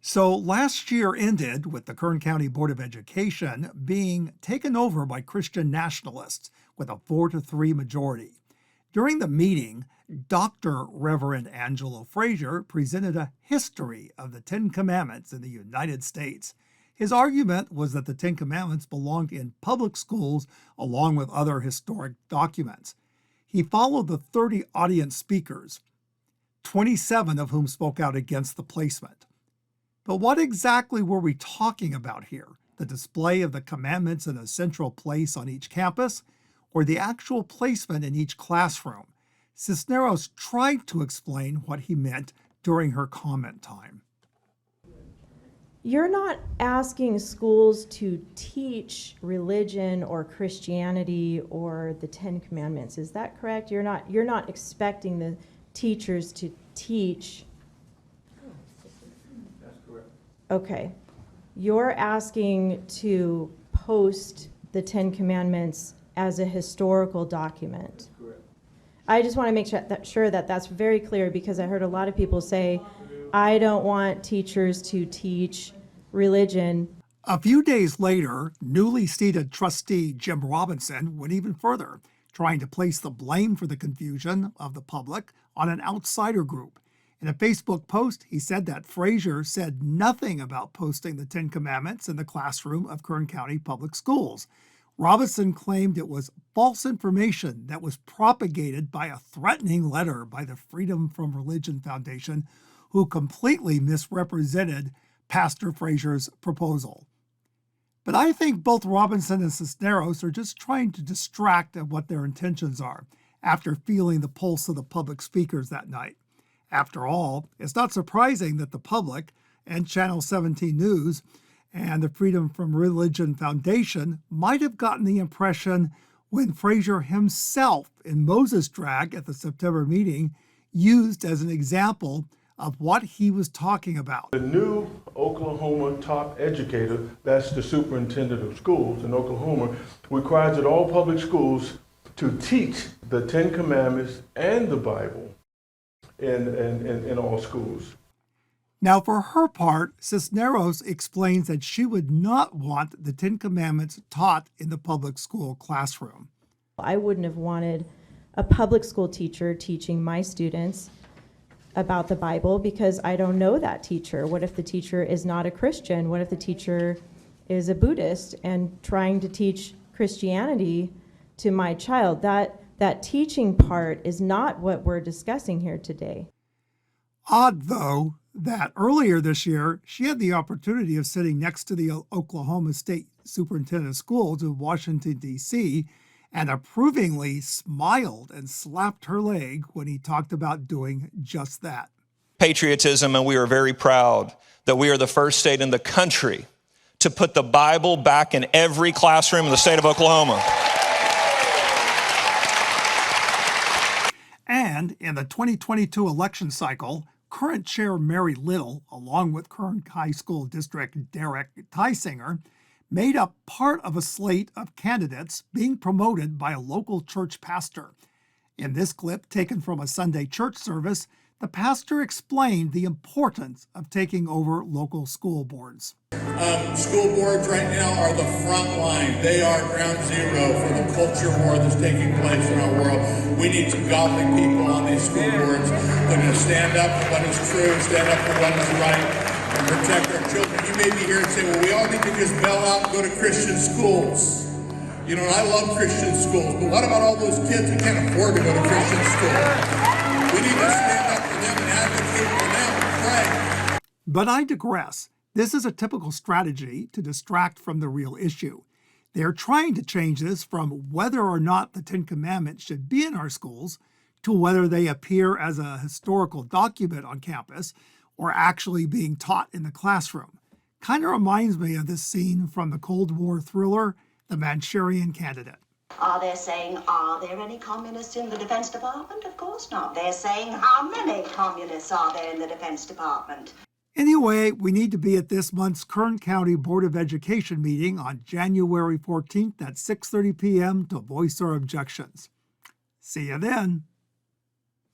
So last year ended with the Kern County Board of Education being taken over by Christian Nationalists with a 4-3 majority. During the meeting, Dr. Reverend Angelo Frazier presented a history of the Ten Commandments in the United States. His argument was that the Ten Commandments belonged in public schools along with other historic documents. He followed the 30 audience speakers, 27 of whom spoke out against the placement. But what exactly were we talking about here? The display of the commandments in a central place on each campus, or the actual placement in each classroom? Cisneros tried to explain what he meant during her comment time. You're not asking schools to teach religion or Christianity or the Ten Commandments. Is that correct? You're not expecting the teachers to teach. That's correct. Okay. You're asking to post the Ten Commandments as a historical document. That's correct. I just want to make sure that that's very clear, because I heard a lot of people say, I don't want teachers to teach religion. A few days later, newly seated trustee Jim Robinson went even further, trying to place the blame for the confusion of the public on an outsider group. In a Facebook post, he said that Frazier said nothing about posting the Ten Commandments in the classroom of Kern County Public Schools. Robinson claimed it was false information that was propagated by a threatening letter by the Freedom from Religion Foundation, who completely misrepresented Pastor Frazier's proposal. But I think both Robinson and Cisneros are just trying to distract at what their intentions are after feeling the pulse of the public speakers that night. After all, it's not surprising that the public and Channel 17 News and the Freedom from Religion Foundation might have gotten the impression when Frazier himself in Moses drag at the September meeting used as an example of what he was talking about. The new Oklahoma top educator, that's the superintendent of schools in Oklahoma, requires that all public schools to teach the Ten Commandments and the Bible in all schools. Now, for her part, Cisneros explains that she would not want the Ten Commandments taught in the public school classroom. I wouldn't have wanted a public school teacher teaching my students about the Bible, because I don't know that teacher. What if the teacher is not a Christian? What if the teacher is a Buddhist and trying to teach Christianity to my child? That teaching part is not what we're discussing here today. Odd, though, that earlier this year, she had the opportunity of sitting next to the Oklahoma State Superintendent of Schools in Washington, D.C., and approvingly smiled and slapped her leg when he talked about doing just that. Patriotism, and we are very proud that we are the first state in the country to put the Bible back in every classroom in the state of Oklahoma. And in the 2022 election cycle, current Chair Mary Little, along with Kern High School District Derek Tysinger, made up part of a slate of candidates being promoted by a local church pastor. In this clip taken from a Sunday church service, the pastor explained the importance of taking over local school boards. School boards right now are the front line. They are ground zero for the culture war that's taking place in our world. We need some godly people on these school boards that are going to stand up for what is true, stand up for what is right, and protect our children. You may be here and say, well, we all need to just bail out and go to Christian schools. You know, I love Christian schools, but what about all those kids who can't afford to go to Christian school? We need to stand up for them and advocate for them and pray. But I digress. This is a typical strategy to distract from the real issue. They're trying to change this from whether or not the Ten Commandments should be in our schools to whether they appear as a historical document on campus or actually being taught in the classroom. Kind of reminds me of this scene from the Cold War thriller, The Manchurian Candidate. They're saying, are there any communists in the Defense Department? Of course not. They're saying, how many communists are there in the Defense Department? Anyway, we need to be at this month's Kern County Board of Education meeting on January 14th at 6:30 p.m. to voice our objections. See you then.